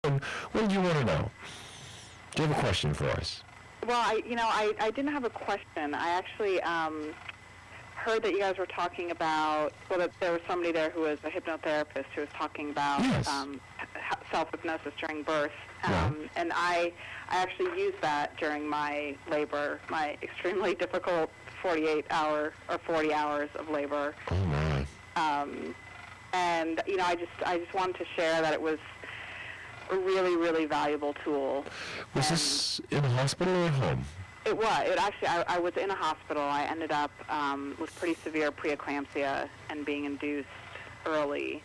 And what do you want to know? Do you have a question for us? Well, I didn't have a question. I actually heard that you guys were talking about, well, that there was somebody there who was a hypnotherapist who was talking about Yes. self-hypnosis during birth. Yeah. And I actually used that during my labor, my extremely difficult 40 hours of labor. Oh, my. And, I just wanted to share that it was a really, really valuable tool. Was this in a hospital or at home? It was. It actually, I was in a hospital. I ended up with pretty severe preeclampsia and being induced early.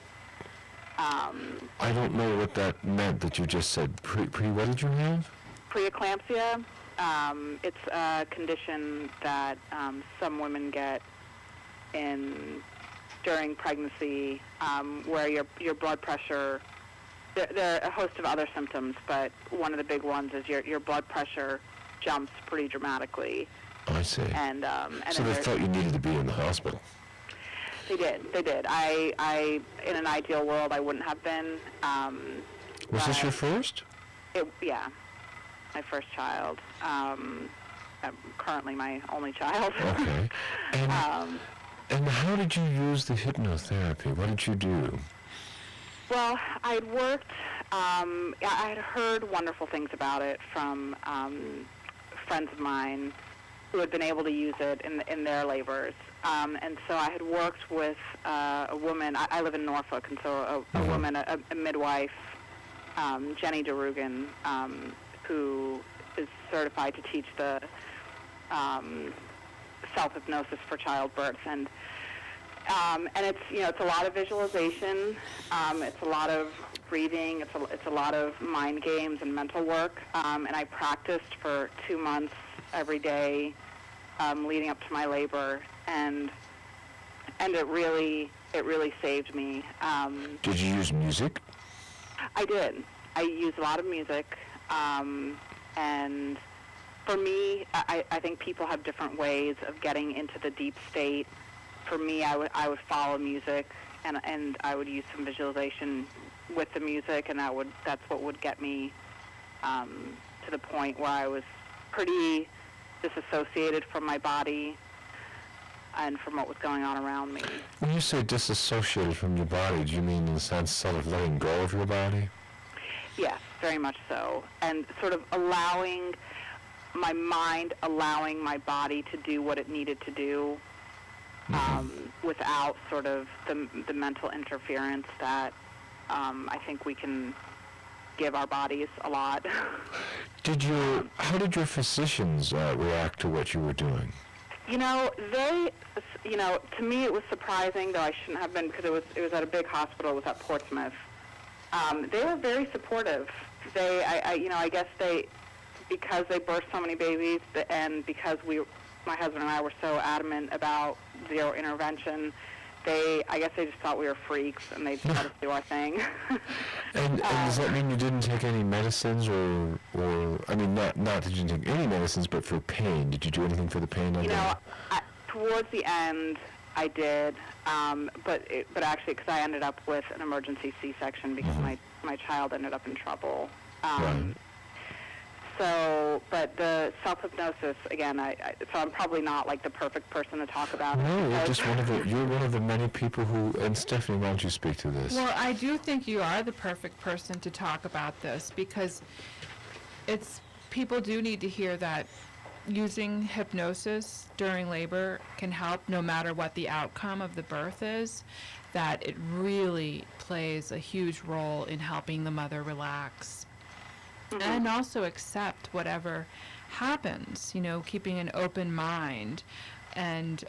I don't know what that meant that you just said. What did you have? Preeclampsia, it's a condition that some women get during pregnancy, where your blood pressure. There are a host of other symptoms, but one of the big ones is your blood pressure jumps pretty dramatically. I see. And so they thought you needed to be in the hospital. They did. I in an ideal world, I wouldn't have been. Was this your first? Yeah, my first child. Currently my only child. Okay. And how did you use the hypnotherapy? What did you do? Well, I'd worked, I had heard wonderful things about it from friends of mine who had been able to use it in their labors. And so I had worked with a woman, I live in Norfolk, and so a woman, a midwife, Jenny DeRugan, who is certified to teach the self-hypnosis for childbirth. And it's a lot of visualization. It's a lot of breathing. It's a lot of mind games and mental work. And I practiced for 2 months every day leading up to my labor, and it really saved me. Did you use music? I did. I used a lot of music, and for me, I think people have different ways of getting into the deep state. For me, I would follow music, and I would use some visualization with the music, and that's what would get me to the point where I was pretty disassociated from my body and from what was going on around me. When you say disassociated from your body, do you mean in the sense sort of letting go of your body? Yes, very much so. And sort of allowing my mind, allowing my body to do what it needed to do, without sort of the mental interference that I think we can give our bodies a lot. How did your physicians react to what you were doing? To me it was surprising, though I shouldn't have been, because it was at a big hospital. It was at Portsmouth. They were very supportive. I guess because they birthed so many babies, and because my husband and I were so adamant about zero intervention, I guess they just thought we were freaks, and they just let us do our thing. And does that mean you didn't take any medicines, or I mean, not that you didn't take any medicines, but for pain? Did you do anything for the pain? Towards the end, I did, but actually, because I ended up with an emergency C-section because my child ended up in trouble. Right. So, but the self-hypnosis, again, so I'm probably not like the perfect person to talk about it. No, you're one of the many people who, and Stephanie, why don't you speak to this? Well, I do think you are the perfect person to talk about this, because people do need to hear that using hypnosis during labor can help no matter what the outcome of the birth is, that it really plays a huge role in helping the mother relax. And also accept whatever happens, keeping an open mind. And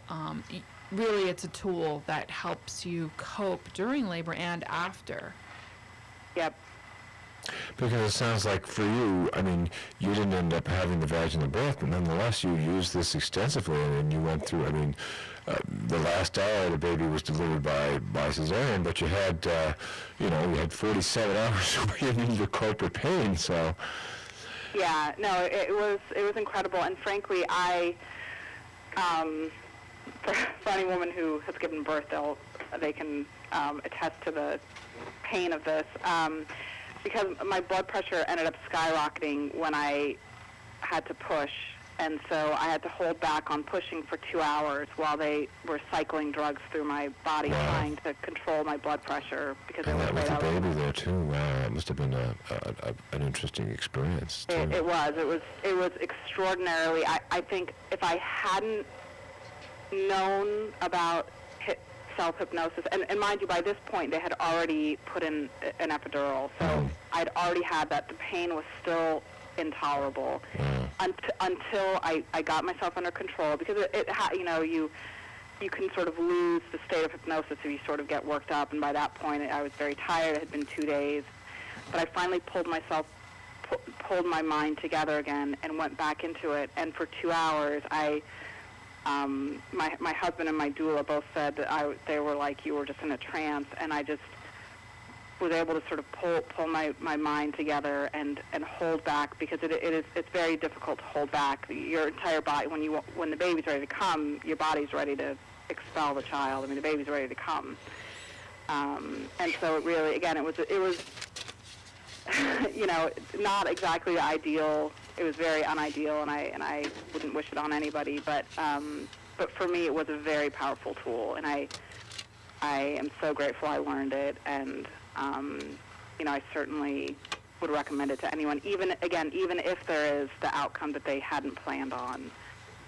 really it's a tool that helps you cope during labor and after. Yep. Because it sounds like for you, I mean, you didn't end up having the vaginal birth, but nonetheless you used this extensively, and you went through, the last hour the baby was delivered by cesarean, but you had, you had 47 hours where you needed to cope with pain, so. Yeah, no, it was incredible, and frankly, for any woman who has given birth, they can attest to the pain of this. because my blood pressure ended up skyrocketing when I had to push, and so I had to hold back on pushing for 2 hours while they were cycling drugs through my body, Wow. trying to control my blood pressure because they And were that with afraid the I was baby there too. Wow, it must have been an interesting experience too. It was extraordinarily. I think if I hadn't known about self-hypnosis, and mind you, by this point they had already put in an epidural, so I'd already had that. The pain was still intolerable until I got myself under control, because you can sort of lose the state of hypnosis if you sort of get worked up, and by that point I was very tired. It had been 2 days, but I finally pulled my mind together again and went back into it, and for 2 hours my husband and my doula both said that they were like, you were just in a trance, and I just was able to sort of pull my mind together and hold back, because it's very difficult to hold back your entire body. When the baby's ready to come, your body's ready to expel the child. I mean, the baby's ready to come, and so it really, again, it was not exactly the ideal. It was very unideal, and I wouldn't wish it on anybody. But for me, it was a very powerful tool, and I am so grateful I learned it. And I certainly would recommend it to anyone, even if there is the outcome that they hadn't planned on,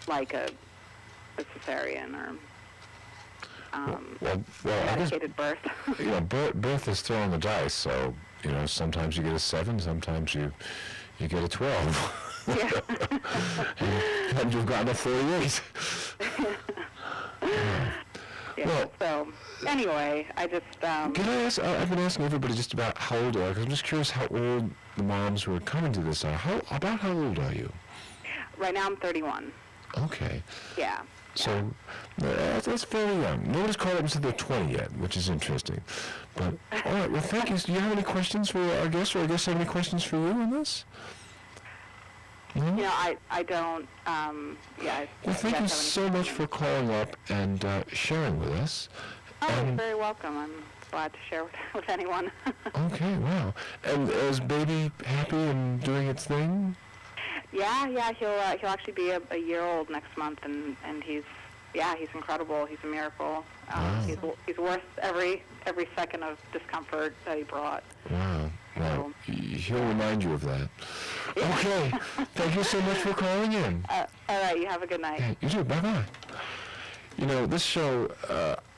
like a cesarean or medicated birth. Birth is throwing the dice, so sometimes you get a 7, sometimes you get a 12. Yeah. And you've gotten a 48. Yeah. Well, So anyway, I just can I ask? I've been asking everybody just about how old they are, because I'm just curious how old the moms who are coming to this are. About how old are you? right now I'm 31. Okay. Yeah. So that's very young. Nobody's caught up until they're 20 yet, which is interesting. But all right. Well, thank you. Do you have any questions for our guests, or our guests have any questions for you on this? No? I don't. Well, thank you so much for calling up and sharing with us. Oh, you're very welcome. I'm glad to share with anyone. Okay, wow. And is baby happy and doing its thing? Yeah. He'll actually be a year old next month, and he's incredible. He's a miracle. Wow. He's worth every second of discomfort that he brought. Wow. Well, he'll remind you of that. Okay. Thank you so much for calling in. All right. You have a good night. Yeah, you too. Bye-bye. This show,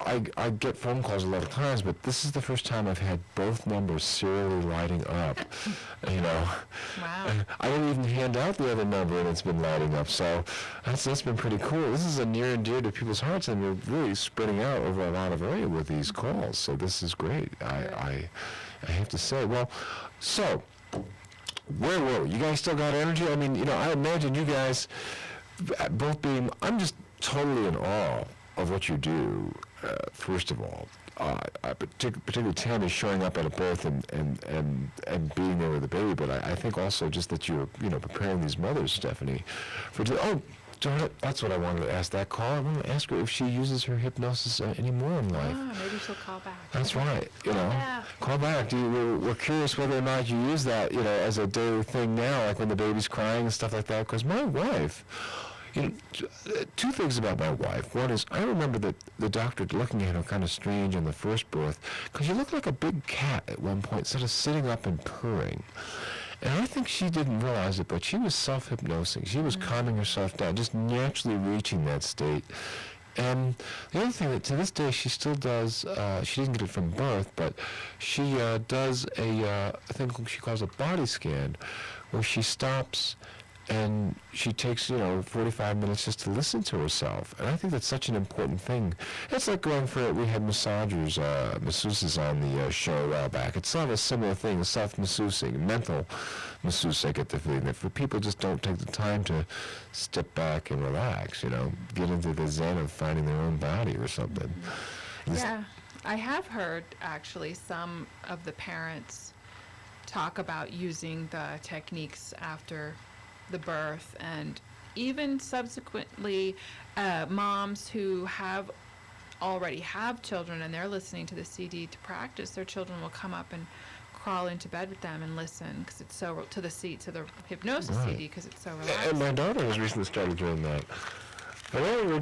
I get phone calls a lot of times, but this is the first time I've had both numbers serially lighting up. Wow. I didn't even hand out the other number, and it's been lighting up. So that's been pretty cool. This is a near and dear to people's hearts, and we're really spreading out over a lot of area with these calls. So this is great. I have to say. Well, so where were we? You guys still got energy? I mean, I imagine you guys both being. I'm just totally in awe of what you do. First of all, particularly Tammi showing up at a birth and being there with the baby. But I think also just that you're preparing these mothers, Stephanie, for darn it, that's what I wanted to ask that caller. I want to ask her if she uses her hypnosis anymore in life. Maybe she'll call back. That's right. Yeah. Call back. We're curious whether or not you use that, as a daily thing now, like when the baby's crying and stuff like that. Because my wife, two things about my wife. One is I remember that the doctor looking at her kind of strange in the first birth, because you looked like a big cat at one point, sort of sitting up and purring. And I think she didn't realize it, but she was self-hypnosing. She was calming herself down, just naturally reaching that state. And the other thing that to this day she still does, she didn't get it from birth, but she does a thing she calls a body scan, where she stops and she takes, 45 minutes just to listen to herself. And I think that's such an important thing. It's like we had masseuses on the show a while back. It's sort of a similar thing, self-masseusing, mental masseuse. I get the feeling that for people just don't take the time to step back and relax, get into the zen of finding their own body or something. Yeah, I have heard actually some of the parents talk about using the techniques after the birth, and even subsequently moms who already have children and they're listening to the CD to practice, their children will come up and crawl into bed with them and listen because it's so to the hypnosis Right. CD because it's so And relaxing. my daughter has recently started doing that. I know